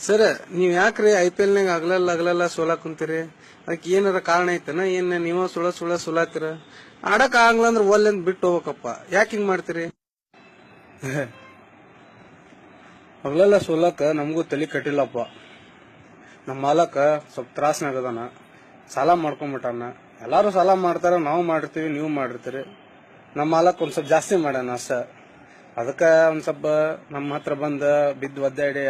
Sir ನೀವ್ ಯಾಕ್ರಿ IPL ನಾಗ ಆಗ್ಲಲ್ಲ ಸೋಲಾಕ್ ಕುಂತೀರಿ? ಅದಕ್ಕೆ ಏನಾರ ಕಾರಣ ಐತನ? ಏನ್ ನೀವ ಸುಳಾತಿರ? ಆಡಕ್ ಆಗ್ಲ ಅಂದ್ರ ಒಲ್ಲೆಂದ್ ಬಿಟ್ಟು ಹೋಗ್ಬೇಕಪ್ಪ. ಯಾಕೆ ಹಿಂಗ್ ಮಾಡ್ತೀರಿ? ಆಗ್ಲೆಲ್ಲ ಸೋಲಾಕ ನಮಗೂ ತಲಿ ಕಟ್ಟಿಲ್ಲಪ್ಪ. ನಮ್ಮ ಮಾಲಕ ಸ್ವಲ್ಪ ತ್ರಾಸ್ನಾಗದಾನ, ಸಾಲ ಮಾಡ್ಕೊಂಡ್ಬಿಟ್ಟಾನ. ಎಲ್ಲಾರು ಸಾಲ ಮಾಡ್ತಾರ, ನಾವು ಮಾಡಿರ್ತೀವಿ, ನೀವು ಮಾಡಿರ್ತೀರಿ. ನಮ್ಮ ಮಾಲಕ್ ಒಂದ್ ಸ್ವಲ್ಪ ಜಾಸ್ತಿ ಮಾಡ್ಯಾನ ಅಷ್ಟ. ಅದಕ್ಕ ಒಂದ್ ಸ್ವಲ್ಪ ನಮ್ಮ ಹತ್ರ ಬಂದ ಬಿದ್ದು ಒದ್ದಾಡಿ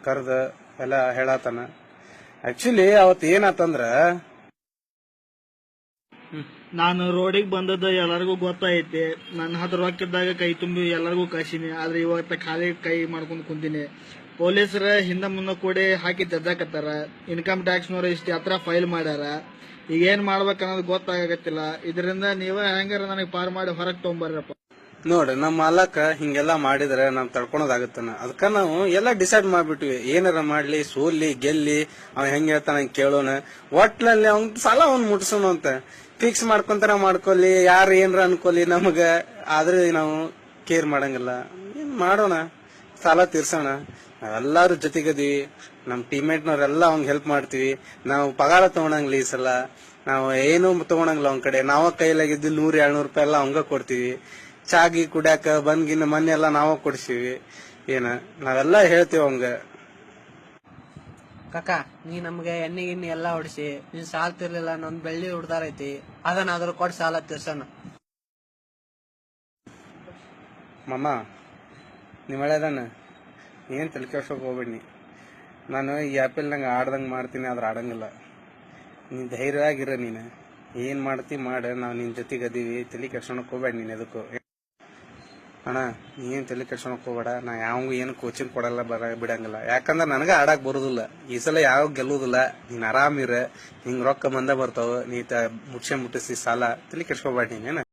ಕರ್ದ ಎಲ್ಲ ಹೇಳತಾನ. ಆಕ್ಚುಲಿ ಅವತ್ ಏನಾತಂದ್ರ, ನಾನು ರೋಡಿಗೆ ಬಂದದ್ದು ಎಲ್ಲರಿಗೂ ಗೊತ್ತೈತಿ. ನನ್ನ ಹತ್ರ ರೊಕ್ಕಿದ್ದಾಗ ಕೈ ತುಂಬಿ ಎಲ್ಲರಿಗೂ ಕಳ್ಸೀನಿ. ಆದ್ರೆ ಇವತ್ತ ಖಾಲಿ ಕೈ ಮಾಡ್ಕೊಂಡು ಕುಂತೀನಿ. ಪೊಲೀಸರ ಹಿಂದ ಮುಂದೆ ಕೂಡಿ ಹಾಕಿ ತೆದ್ದಾಕತ್ತಾರ. ಇನ್ಕಮ್ ಟ್ಯಾಕ್ಸ್ನವ್ರು ಇಷ್ಟು ಹತ್ರ ಫೈಲ್ ಮಾಡ್ಯಾರ. ಈಗ ಏನ್ ಮಾಡ್ಬೇಕನ್ನೋದು ಗೊತ್ತಾಗತ್ತಿಲ್ಲ. ಇದರಿಂದ ನೀವ ಹೆಂಗಾರ ನನಗೆ ಪಾರ್ ಮಾಡಿ ಹೊರಗೆ ತಗೊಂಬರ್ರಪ್ಪ. ನೋಡ್ರಿ ನಮ್ಮ ಮಾಲಕ ಹಿಂಗೆಲ್ಲಾ ಮಾಡಿದ್ರೆ ನಾವ್ ತಡ್ಕೊಳೋದಾಗತ್ತನ. ಅದಕ್ಕ ನಾವು ಎಲ್ಲಾ ಡಿಸೈಡ್ ಮಾಡ್ಬಿಟ್ವಿ, ಏನಾರ ಮಾಡ್ಲಿ, ಸೋಲ್ಲಿ ಗೆಲ್ಲಿ, ಅವ್ ಹೆಂಗ್ ಹೇಳ್ತಾನ ಕೇಳೋಣ. ಒಟ್ಲಲ್ಲಿ ಅವ್ನ್ ಸಾಲ ಅವ್ನ್ ಮುಟ್ಸೋಣ ಅಂತ ಫಿಕ್ಸ್ ಮಾಡ್ಕೊಂತಾರ. ಮಾಡ್ಕೊಲಿ, ಯಾರು ಏನ್ರ ಅನ್ಕೊಲಿ, ನಮಗ ಆದ್ರೆ ನಾವು ಕೇರ್ ಮಾಡಂಗಿಲ್ಲ. ಏನ್ ಮಾಡೋಣ, ಸಾಲ ತೀರ್ಸೋಣ. ನಾವೆಲ್ಲಾರು ಜೊತೆಗದೀವಿ. ನಮ್ ಟೀಮ್ಮೇಟ್ನವ್ರೆಲ್ಲ ಅವ್ನ್ ಹೆಲ್ಪ್ ಮಾಡ್ತೀವಿ. ನಾವು ಪಗಾರ ತಗೊಳಂಗಿಲ್ಲ ಈ ಸಲ. ನಾವು ಏನು ತಗೊಳಂಗಿಲ್ಲ ಅವ್ನ ಕಡೆ. ನಾವ ಕೈಲಾಗಿದ್ದು 100-200 ರೂಪಾಯಿ ಎಲ್ಲ ಅವಂಗ ಕೊಡ್ತೀವಿ. ಚಾಗಿ ಕುಡ್ಯಾಕ ಬಂದ್ಗಿನ್ನ ಮೊನ್ನೆ ಎಲ್ಲ ನಾವ ಕೊಡ್ಸೀವಿ. ನಾವೆಲ್ಲ ಹೇಳ್ತೀವಿ ಅವಂಗ. ಕಾಕ, ನೀ ನಮ್ಗೆ ಎಣ್ಣೆ ಗಿಣ್ಣಿ ಎಲ್ಲಾ ಹೊಡಿಸಿ ನೀನ್ ಸಾಲ ತಿರ್ಲಿಲ್ಲ. ನೊಂದ್ ಬೆಳ್ಳಿ ಹುಡ್ದಾರ ಐತಿ, ಅದನ್ನ ಅದ್ರ ಕೊಟ್ಟು ಸಾಲ ತೀರ್ಸೋಣ. ಮಾಮ, ನೀವ್ ಹೇಳದಾನ ಏನ್ ತಲೆ ಕೆಡ್ಸೋಕ್ ಹೋಗ್ಬೇಡಿ. ನಾನು ಈ IPL ನಂಗೆ ಆಡ್ದಂಗ್ ಮಾಡ್ತೀನಿ, ಆದ್ರೆ ಆಡಂಗಿಲ್ಲ. ನೀನ್ ಧೈರ್ಯವಾಗಿರ. ನೀನ್ ಏನ್ ಮಾಡ್ತಿ ಮಾಡ, ನಾವ್ ನಿನ್ ಜೊತೆಗೆ ಅದೀವಿ. ತಲೆ ಕೆಡ್ಸೋಣಕ್ ಹೋಗ್ಬೇಡ ನೀನ್ ಎದಕ್ಕೂ. ಅಣ್ಣ, ನೀ ಏನ್ ತಲೆ ಕೆಡ್ಸೋಣಕ್ ಹೋಗ್ಬೇಡ. ನಾ ಯಾವಂಗೂ ಏನು ಕೋಚಿಂಗ್ ಕೊಡಲ್ಲ, ಬಿಡಂಗಿಲ್ಲ. ಯಾಕಂದ್ರ ನನಗ ಆಡಾಕ್ ಬರುದಿಲ್ಲ. ಈ ಸಲ ಯಾವ ಗೆಲ್ಲುದಿಲ್ಲ. ನೀನ್ ಆರಾಮಿರ, ಹಿಂಗ್ ರೊಕ್ಕ ಬಂದ ಬರ್ತಾವ. ನೀ ಮುಟ್ಸಿ ಸಾಲ. ತಲೆ ಕೆಡ್ಸ್ಕೊಬೇಡ ನೀನೇನ.